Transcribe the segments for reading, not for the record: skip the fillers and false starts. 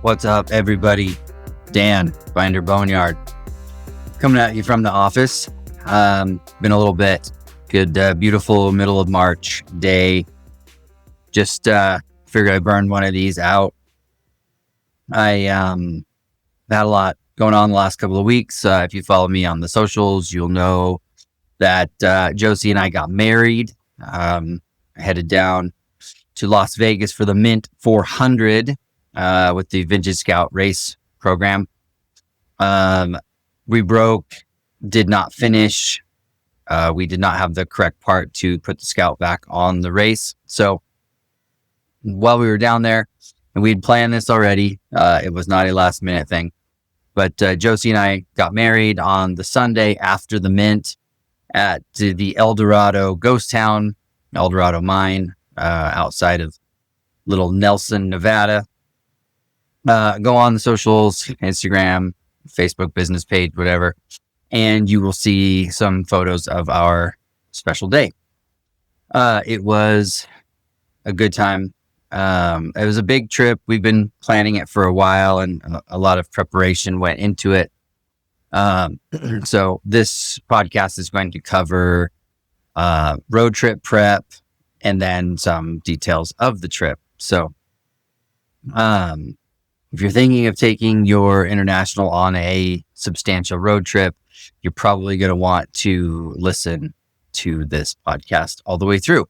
What's up, everybody? Dan, Binder Boneyard, coming at you from the office. Been a little bit. Good, beautiful middle of March day. Just figured I'd burn one of these out. I had a lot going on the last couple of weeks. If you follow me on the socials, you'll know that Josie and I got married. I headed down to Las Vegas for the Mint 400 with the Vintage Scout race program. We broke, did not finish. We did not have the correct part to put the Scout back on the race. So while we were down there, and we'd planned this already, it was not a last minute thing. But Josie and I got married on the Sunday after the Mint at the El Dorado ghost town, El Dorado mine, outside of Little Nelson, Nevada. Go on the socials, Instagram, Facebook business page, whatever, and you will see some photos of our special day. It was a good time. It was a big trip. We've been planning it for a while, and a lot of preparation went into it. So this podcast is going to cover road trip prep and then some details of the trip. So if you're thinking of taking your international on a substantial road trip, you're probably going to want to listen to this podcast all the way through.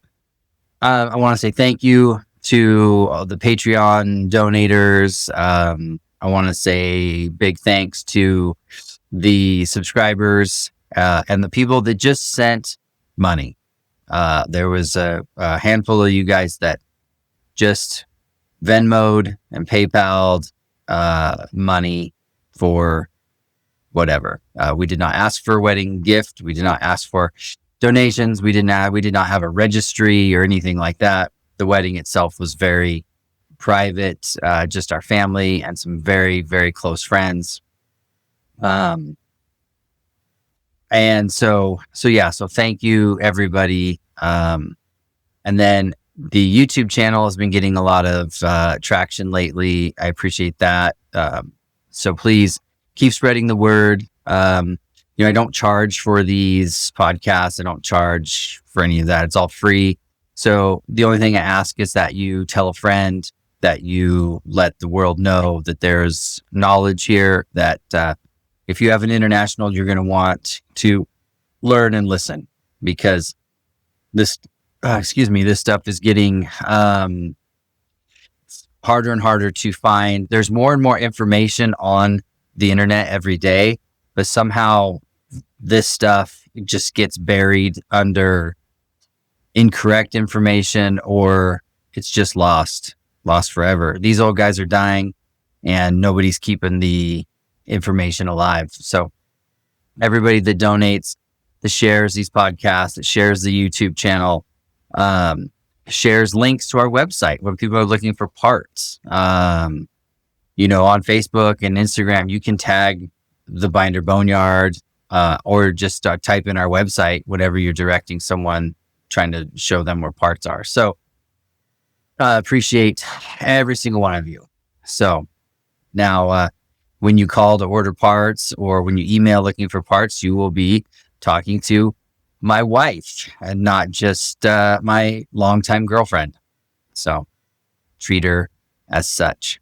I want to say thank you to the Patreon donators. I want to say big thanks to the subscribers and the people that just sent money. There was a handful of you guys that just Venmo'd and PayPal'd money for whatever. We did not ask for a wedding gift. We did not ask for donations. We did not have a registry or anything like that. The wedding itself was very private, just our family and some very, very close friends. And so thank you, everybody. And then the YouTube channel has been getting a lot of traction lately. I appreciate that. So please keep spreading the word. I don't charge for these podcasts. I don't charge for any of that. It's all free. So the only thing I ask is that you tell a friend, that you let the world know that there's knowledge here, that if you have an international, you're going to want to learn and listen, because this stuff is getting harder and harder to find. There's more and more information on the internet every day, but somehow this stuff just gets buried under incorrect information, or it's just lost forever. These old guys are dying and nobody's keeping the information alive. So everybody that donates, that shares these podcasts, that shares the YouTube channel, shares links to our website when people are looking for parts. On Facebook and Instagram, you can tag the Binder Boneyard, or just type in our website whenever you're directing someone, trying to show them where parts are. So appreciate every single one of you. So now, when you call to order parts, or when you email looking for parts, you will be talking to my wife and not just my longtime girlfriend. So treat her as such.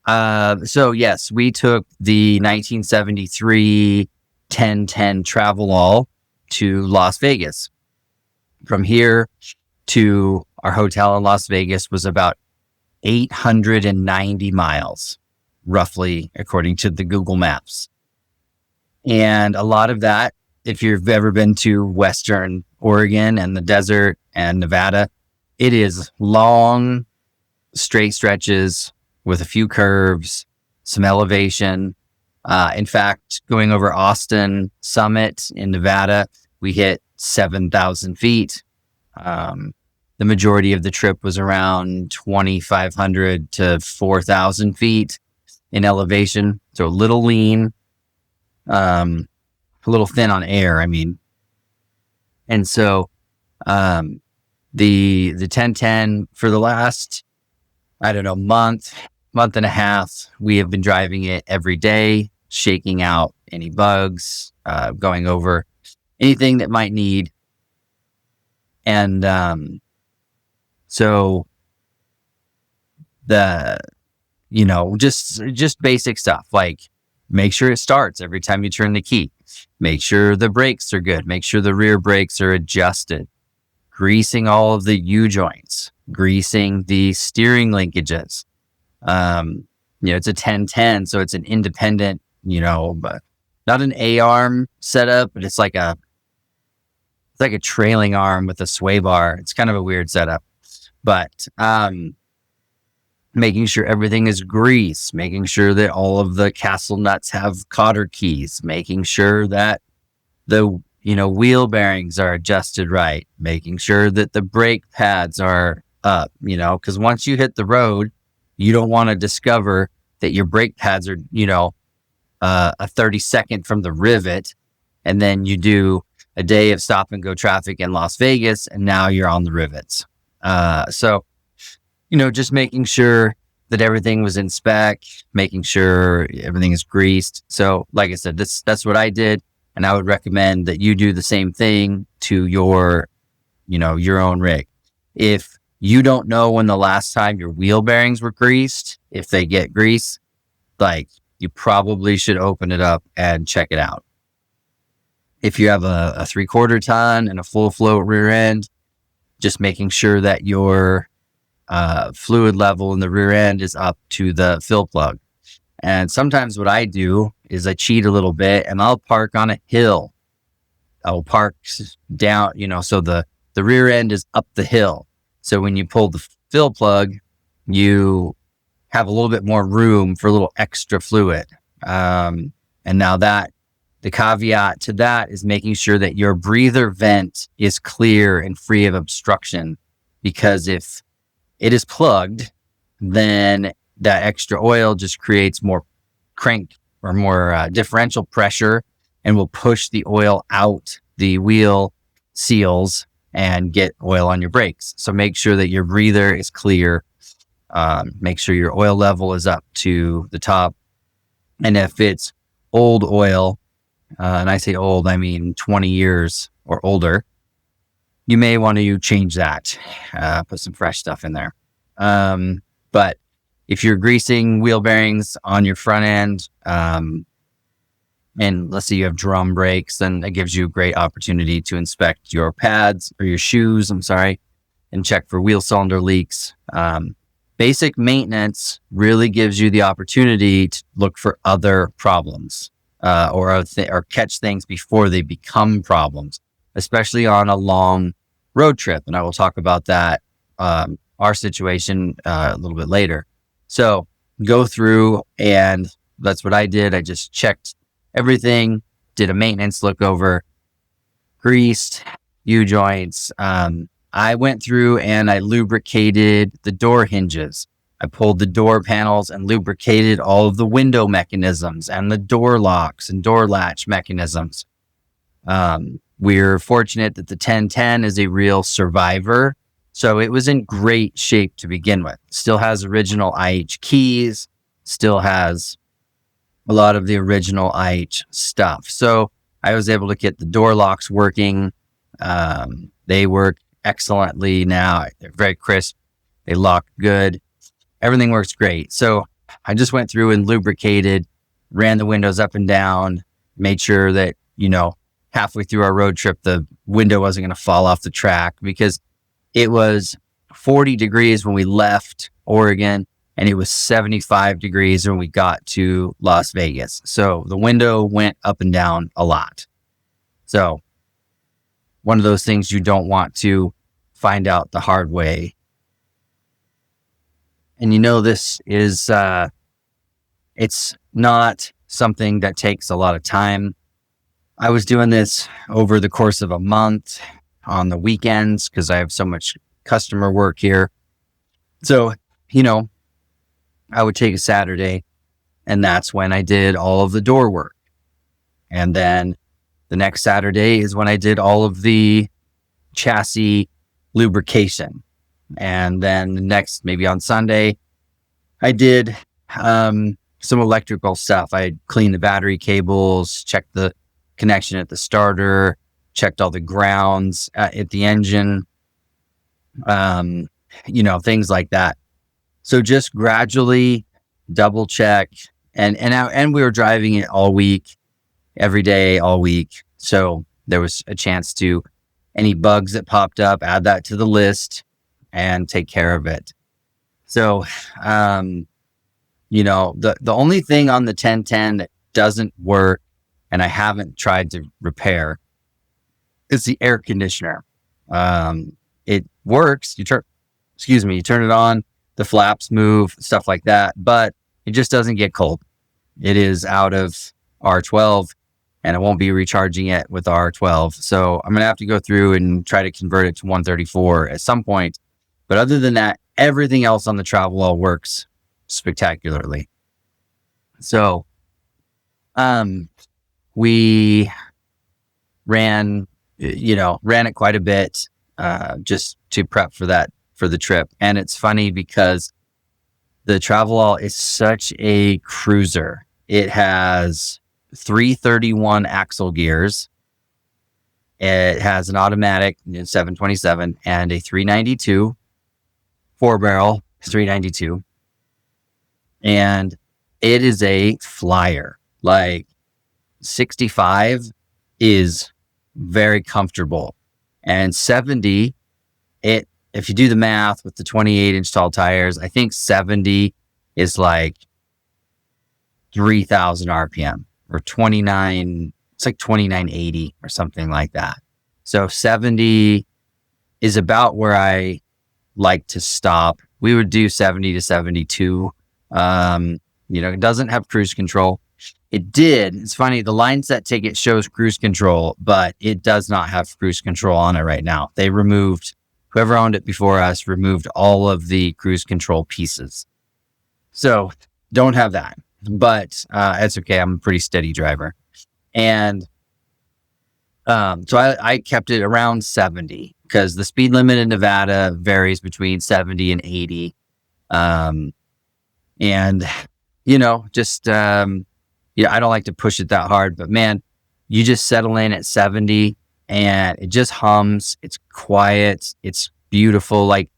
So yes, we took the 1973 1010 Travelall to Las Vegas. From here to our hotel in Las Vegas was about 890 miles, roughly, according to the Google Maps. And a lot of that, if you've ever been to Western Oregon and the desert and Nevada, it is long, straight stretches with a few curves, some elevation. In fact, going over Austin Summit in Nevada, we hit 7,000 feet. The majority of the trip was around 2,500 to 4,000 feet in elevation. So a little lean, a little thin on air. I mean, And so, the 1010 for the last, I don't know, month and a half, we have been driving it every day, shaking out any bugs, going over anything that might need. And, so the, just basic stuff, like make sure it starts every time you turn the key, make sure the brakes are good, make sure the rear brakes are adjusted, greasing all of the U joints, greasing the steering linkages. It's a 1010, so it's an independent, but not an A-arm setup, but it's like a trailing arm with a sway bar. It's kind of a weird setup, but, making sure everything is greased, making sure that all of the castle nuts have cotter keys, making sure that the, wheel bearings are adjusted right, making sure that the brake pads are up, because once you hit the road, you don't want to discover that your brake pads are, a 30-second from the rivet. And then you do a day of stop and go traffic in Las Vegas, and now you're on the rivets. So, just making sure that everything was in spec, making sure everything is greased. So like I said, that's what I did. And I would recommend that you do the same thing to your own rig. If you don't know when the last time your wheel bearings were greased, if they get grease, like, you probably should open it up and check it out. If you have a 3/4 ton and a full float rear end, just making sure that your fluid level in the rear end is up to the fill plug. And sometimes what I do is I cheat a little bit and I'll park on a hill. I'll park down, so the rear end is up the hill. So when you pull the fill plug, you have a little bit more room for a little extra fluid. And now the caveat to that is making sure that your breather vent is clear and free of obstruction, because if it is plugged, then that extra oil just creates more crank or more differential pressure and will push the oil out the wheel seals and get oil on your brakes. So make sure that your breather is clear. Make sure your oil level is up to the top. And if it's old oil, and I say old, I mean 20 years or older, you may want to change that, put some fresh stuff in there. But if you're greasing wheel bearings on your front end, and let's say you have drum brakes, then that gives you a great opportunity to inspect your pads or your shoes, and check for wheel cylinder leaks. Basic maintenance really gives you the opportunity to look for other problems, or catch things before they become problems, especially on a long road trip. And I will talk about that, our situation, a little bit later. So go through, and that's what I did. I just checked everything, did a maintenance look over, greased U joints. I went through and I lubricated the door hinges. I pulled the door panels and lubricated all of the window mechanisms and the door locks and door latch mechanisms. We're fortunate that the 1010 is a real survivor. So it was in great shape to begin with. Still has original IH keys, still has a lot of the original IH stuff. So I was able to get the door locks working. They work excellently now. They're very crisp. They lock good. Everything works great. So I just went through and lubricated, ran the windows up and down, made sure that, halfway through our road trip, the window wasn't going to fall off the track, because it was 40 degrees when we left Oregon, and it was 75 degrees when we got to Las Vegas. So the window went up and down a lot. So one of those things you don't want to find out the hard way. And this is, it's not something that takes a lot of time. I was doing this over the course of a month on the weekends because I have so much customer work here. So, I would take a Saturday, and that's when I did all of the door work. And then the next Saturday is when I did all of the chassis lubrication. And then the next, maybe on Sunday, I did some electrical stuff. I cleaned the battery cables, checked the connection at the starter, checked all the grounds at the engine, things like that. So just gradually double check, and we were driving it all week, every day, all week. So there was a chance to, any bugs that popped up, add that to the list and take care of it. So, the only thing on the 1010 that doesn't work, and I haven't tried to repair, is the air conditioner. It works. You turn it on, the flaps move, stuff like that, but it just doesn't get cold. It is out of R12, and I won't be recharging it with R12. So I'm going to have to go through and try to convert it to 134 at some point. But other than that, everything else on the Travelall works spectacularly. So, we ran it quite a bit, just to prep for the trip. And it's funny because the Travelall is such a cruiser. It has 331 axle gears. It has an automatic 727 and a 392 4-barrel 392. And it is a flyer. Like 65 is very comfortable. And 70, if you do the math with the 28-inch tall tires, I think 70 is like 3,000 RPM or 29. It's like 2980 or something like that. So 70 is about where I like to stop. We would do 70 to 72. It doesn't have cruise control. It did. It's funny. The line set ticket shows cruise control, but it does not have cruise control on it right now. They removed, whoever owned it before us, removed all of the cruise control pieces. So don't have that, but it's okay. I'm a pretty steady driver. And so I kept it around 70 because the speed limit in Nevada varies between 70 and 80. I don't like to push it that hard, but man, you just settle in at 70 and it just hums. It's quiet. It's beautiful. Like,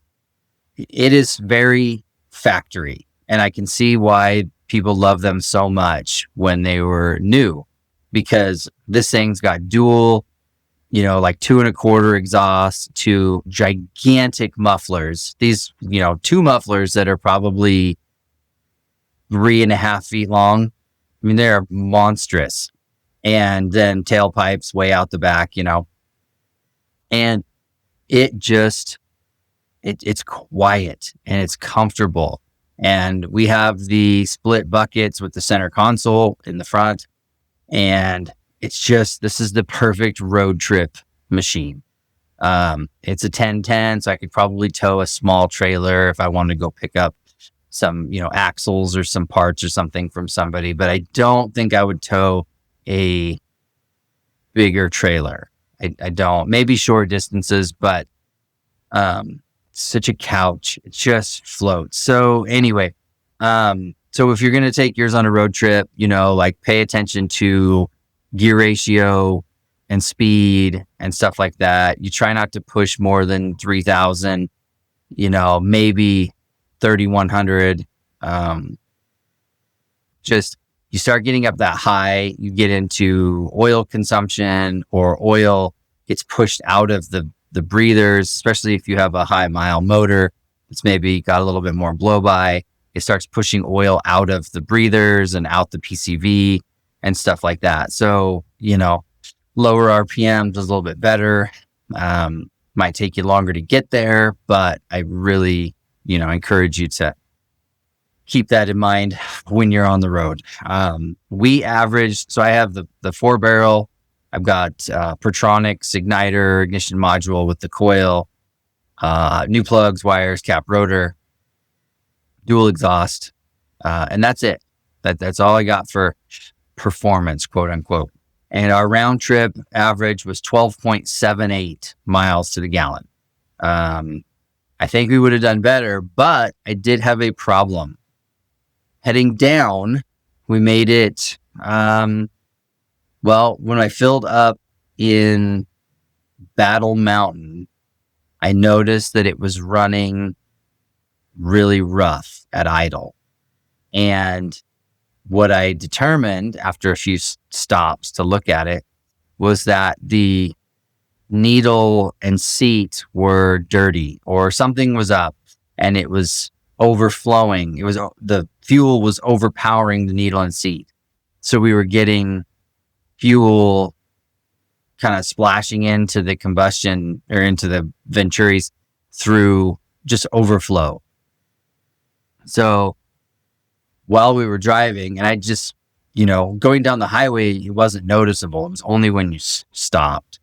it is very factory, and I can see why people love them so much when they were new, because this thing's got dual, like 2.25 exhausts, 2 gigantic mufflers. These, 2 mufflers that are probably 3.5 feet long. I mean, they're monstrous. And then tailpipes way out the back, and it just, it's quiet and it's comfortable. And we have the split buckets with the center console in the front. And it's just, this is the perfect road trip machine. It's a 1010, so I could probably tow a small trailer if I wanted to go pick up some, axles or some parts or something from somebody, but I don't think I would tow a bigger trailer. I don't, maybe short distances, but such a couch, it just floats. So anyway, so if you're going to take yours on a road trip, pay attention to gear ratio and speed and stuff like that. You try not to push more than 3,000, maybe 3,100. Just, you start getting up that high, you get into oil consumption, or oil gets pushed out of the breathers, especially if you have a high mile motor. It's maybe got a little bit more blow by. It starts pushing oil out of the breathers and out the PCV and stuff like that. So, lower RPMs is a little bit better. Might take you longer to get there, but I really, encourage you to keep that in mind when you're on the road. We averaged, so I have the 4-barrel. I've got Pertronix igniter, ignition module with the coil, new plugs, wires, cap, rotor, dual exhaust, and that's it. That's all I got for performance, quote unquote. and our round trip average was 12.78 miles to the gallon. I think we would have done better, but I did have a problem. Heading down, we made it, when I filled up in Battle Mountain, I noticed that it was running really rough at idle. And what I determined after a few stops to look at it was that the needle and seat were dirty, or something was up and it was overflowing. The fuel was overpowering the needle and seat. So we were getting fuel kind of splashing into the combustion or into the Venturis through just overflow. So while we were driving, and I just, going down the highway, it wasn't noticeable. It was only when you stopped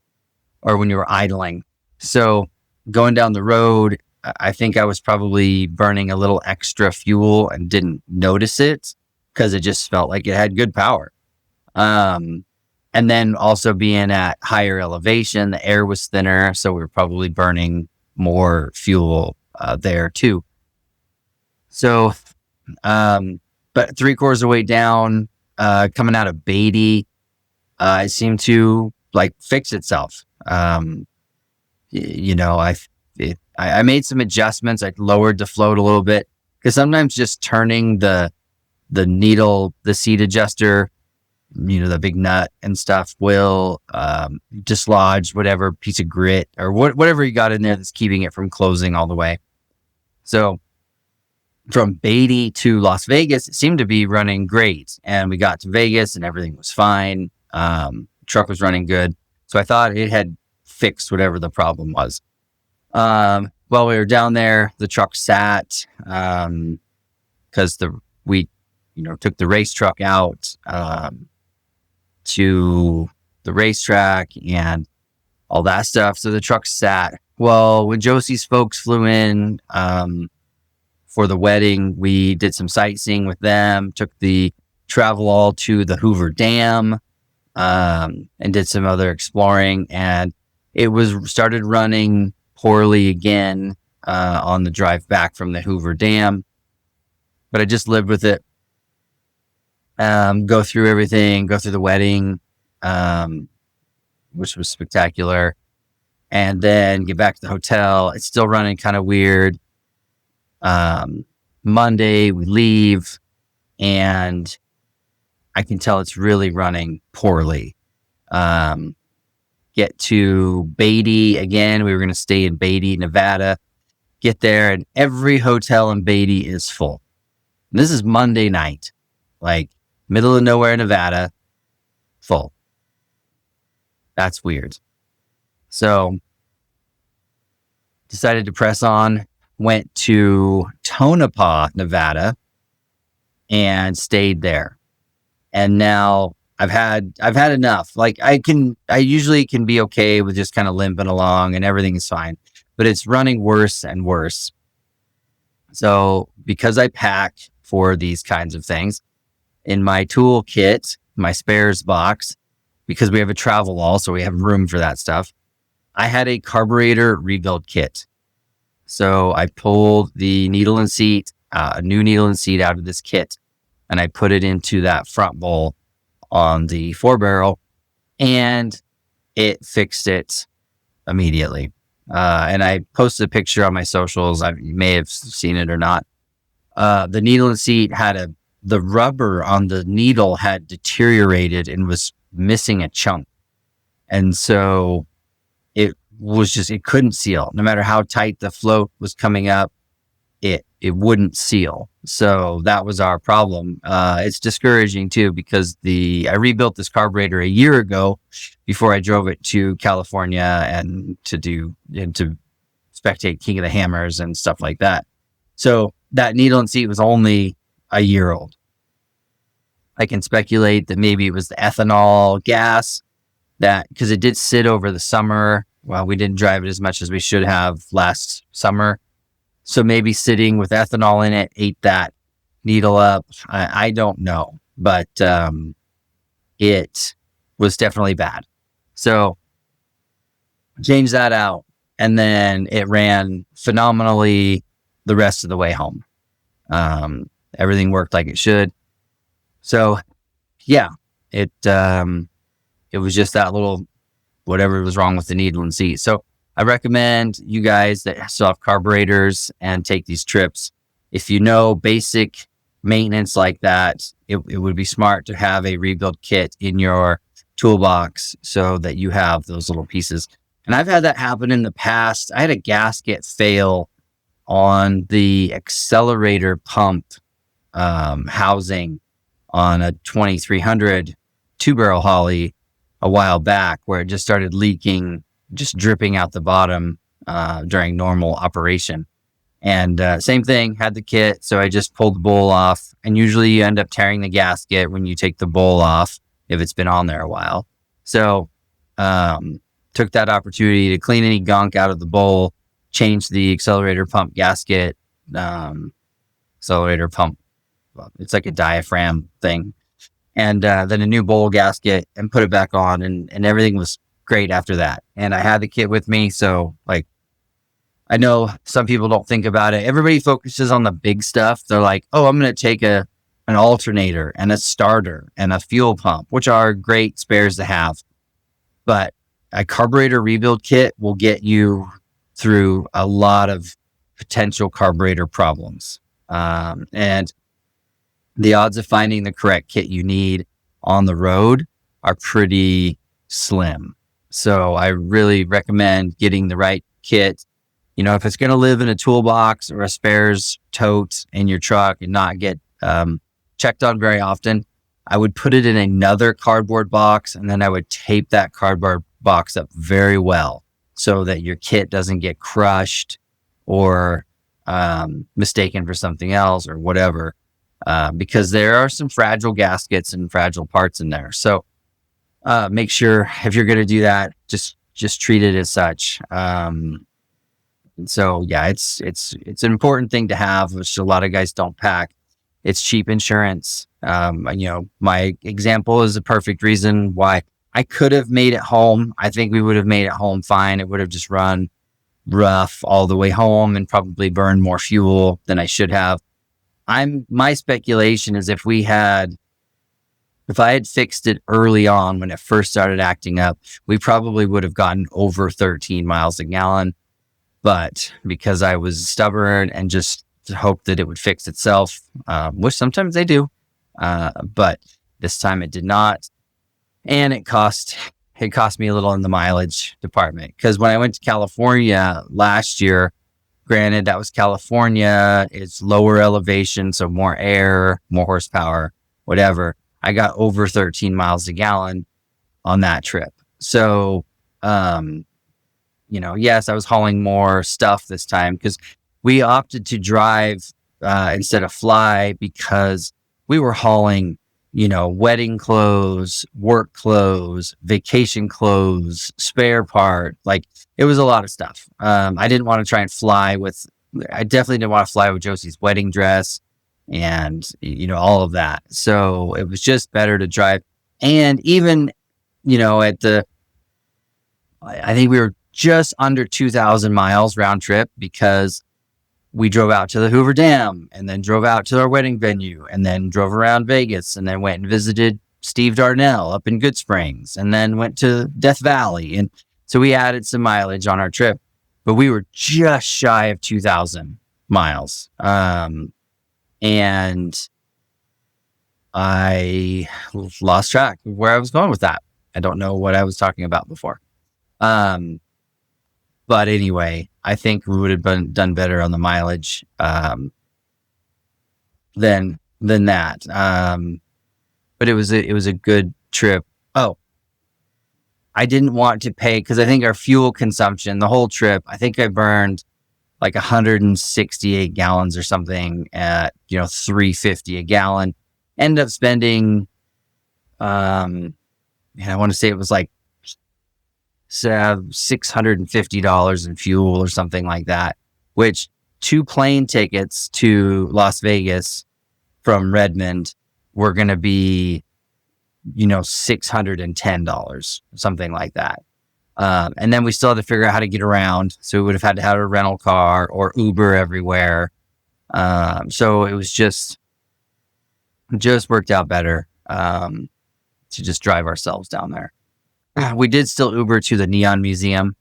or when you were idling. So going down the road, I think I was probably burning a little extra fuel and didn't notice it because it just felt like it had good power. And then also being at higher elevation, the air was thinner, so we were probably burning more fuel there too. So, but 3/4 of the way down, coming out of Beatty, it seemed to fix itself. I made some adjustments. I lowered the float a little bit because sometimes just turning the needle, the seat adjuster, the big nut and stuff will dislodge whatever piece of grit or whatever you got in there that's keeping it from closing all the way. So from Beatty to Las Vegas, it seemed to be running great. And we got to Vegas and everything was fine. Truck was running good. So I thought it had fixed whatever the problem was. While we were down there, the truck sat because we took the race truck out to the racetrack and all that stuff. So the truck sat. Well, when Josie's folks flew in for the wedding, we did some sightseeing with them, took the Travelall to the Hoover Dam, and did some other exploring. And it started running poorly again on the drive back from the Hoover Dam. But I just lived with it. Go through everything, go through the wedding, which was spectacular, and then get back to the hotel. It's still running kind of weird. Monday we leave and I can tell it's really running poorly. Get to Beatty again. We were going to stay in Beatty, Nevada. Get there and every hotel in Beatty is full. And this is Monday night, middle of nowhere, Nevada, full. That's weird. So decided to press on, went to Tonopah, Nevada, and stayed there. And now I've had enough. I usually can be okay with just kind of limping along and everything is fine, but it's running worse and worse. So because I pack for these kinds of things, in my toolkit, my spares box, because we have a Travelall, so we have room for that stuff, I had a carburetor rebuild kit. So I pulled the needle and seat, a new needle and seat out of this kit, and I put it into that front bowl on the 4-barrel, and it fixed it immediately. And I posted a picture on my socials. You may have seen it or not. The needle and seat the rubber on the needle had deteriorated and was missing a chunk. And so it couldn't seal. No matter how tight the float was coming up, it wouldn't seal. So that was our problem. It's discouraging too, because I rebuilt this carburetor a year ago before I drove it to California and to spectate King of the Hammers and stuff like that. So that needle and seat was only a year old. I can speculate that maybe it was the ethanol gas because it did sit over the summer. Well, we didn't drive it as much as we should have last summer. So maybe sitting with ethanol in it ate that needle up. I don't know, but it was definitely bad. So changed that out, and then it ran phenomenally the rest of the way home. Everything worked like it should. So yeah, it was just that little whatever was wrong with the needle and seat. So I recommend you guys that still have carburetors and take these trips. If you know basic maintenance like that, it would be smart to have a rebuild kit in your toolbox so that you have those little pieces. And I've had that happen in the past. I had a gasket fail on the accelerator pump housing on a 2300 2-barrel Holly a while back, where it just started leaking, just dripping out the bottom during normal operation. And same thing, had the kit, so I just pulled the bowl off. And usually you end up tearing the gasket when you take the bowl off if it's been on there a while. So took that opportunity to clean any gunk out of the bowl, change the accelerator pump gasket, accelerator pump, it's like a diaphragm thing, and then a new bowl gasket, and put it back on, and everything was great after that. And I had the kit with me, so like, I know some people don't think about it. Everybody focuses on the big stuff. They're like, oh, I'm going to take an alternator and a starter and a fuel pump, which are great spares to have. But a carburetor rebuild kit will get you through a lot of potential carburetor problems. And the odds of finding the correct kit you need on the road are pretty slim. So I really recommend getting the right kit. You know, if it's going to live in a toolbox or a spares tote in your truck and not get checked on very often, I would put it in another cardboard box, and then I would tape that cardboard box up very well so that your kit doesn't get crushed or mistaken for something else or whatever, because there are some fragile gaskets and fragile parts in there. So make sure if you're going to do that, just treat it as such. So yeah, it's an important thing to have, which a lot of guys don't pack. It's cheap insurance. My example is a perfect reason why I could have made it home. I think we would have made it home fine. It would have just run rough all the way home and probably burned more fuel than I should have. My speculation is if I had fixed it early on when it first started acting up, we probably would have gotten over 13 miles a gallon. But because I was stubborn and just hoped that it would fix itself, which sometimes they do, but this time it did not. And it cost me a little in the mileage department, because when I went to California last year, granted that was California, it's lower elevation, so more air, more horsepower, whatever. I got over 13 miles a gallon on that trip. So, yes, I was hauling more stuff this time because we opted to drive instead of fly, because we were hauling, wedding clothes, work clothes, vacation clothes, spare part. Like, it was a lot of stuff. I didn't want to try and I definitely didn't want to fly with Josie's wedding dress and, all of that. So it was just better to drive. And even, I think we were just under 2,000 miles round trip, because we drove out to the Hoover Dam and then drove out to our wedding venue and then drove around Vegas and then went and visited Steve Darnell up in Good Springs and then went to Death Valley. And so we added some mileage on our trip, but we were just shy of 2,000 miles. And I lost track of where I was going with that. I don't know what I was talking about before. But anyway, I think we would have done better on the mileage than that. But it was a good trip. Oh, I didn't want to pay, because I think our fuel consumption, the whole trip, I think I burned like 168 gallons or something at $3.50 a gallon. Ended up spending, I want to say it was like $650 in fuel or something like that, which 2 plane tickets to Las Vegas from Redmond were going to be $610, something like that. And then we still had to figure out how to get around. So we would have had to have a rental car or Uber everywhere. So it was just worked out better to just drive ourselves down there. We did still Uber to the Neon Museum,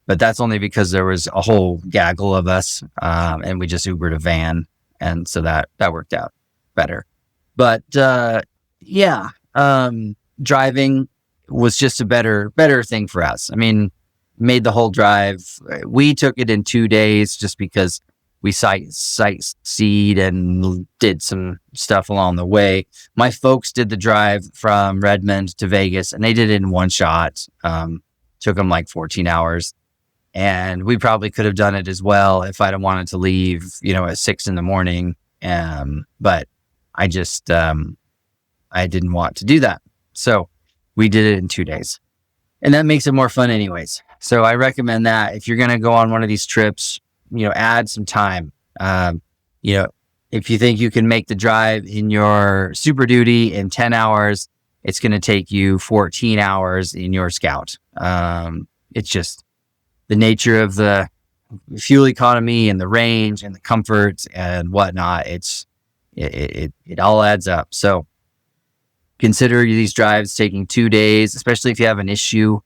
but that's only because there was a whole gaggle of us, and we just Ubered a van, and so that worked out better. But yeah, driving was just a better thing for us. I mean, made the whole drive. We took it in 2 days just because we sightseed and did some stuff along the way. My folks did the drive from Redmond to Vegas, and they did it in one shot. Took them like 14 hours. And we probably could have done it as well if I'd have wanted to leave, at 6 a.m. But I just, I didn't want to do that. So we did it in 2 days, and that makes it more fun anyways. So I recommend that if you're going to go on one of these trips, add some time. If you think you can make the drive in your Super Duty in 10 hours, it's going to take you 14 hours in your Scout. It's just the nature of the fuel economy and the range and the comfort and whatnot. It all adds up. So consider these drives taking 2 days, especially if you have an issue.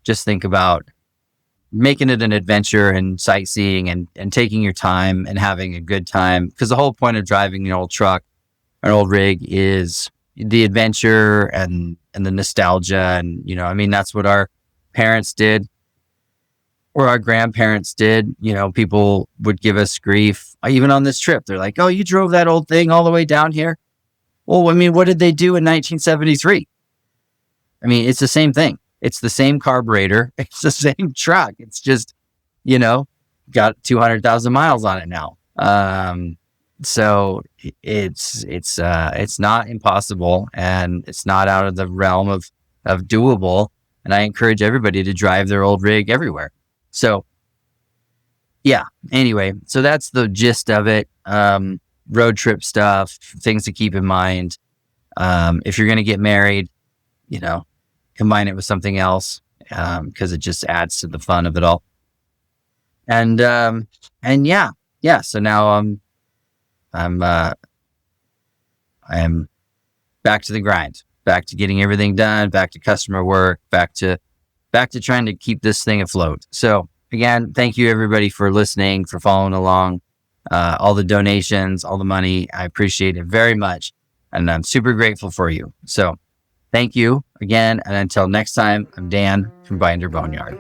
Just think about making it an adventure and sightseeing and taking your time and having a good time. Because the whole point of driving an old truck, an old rig, is the adventure and the nostalgia. And, that's what our parents did, or our grandparents did. People would give us grief, even on this trip. They're like, "Oh, you drove that old thing all the way down here?" Well, what did they do in 1973? It's the same thing. It's the same carburetor. It's the same truck. It's just, got 200,000 miles on it now. So it's not impossible, and it's not out of the realm of doable. And I encourage everybody to drive their old rig everywhere. So yeah, anyway, so that's the gist of it. Road trip stuff, things to keep in mind. If you're going to get married, combine it with something else, because it just adds to the fun of it all. And yeah. So now I am back to the grind, back to getting everything done, back to customer work, back to trying to keep this thing afloat. So again, thank you everybody for listening, for following along, all the donations, all the money. I appreciate it very much. And I'm super grateful for you. So thank you again. And until next time, I'm Dan from Binder Boneyard.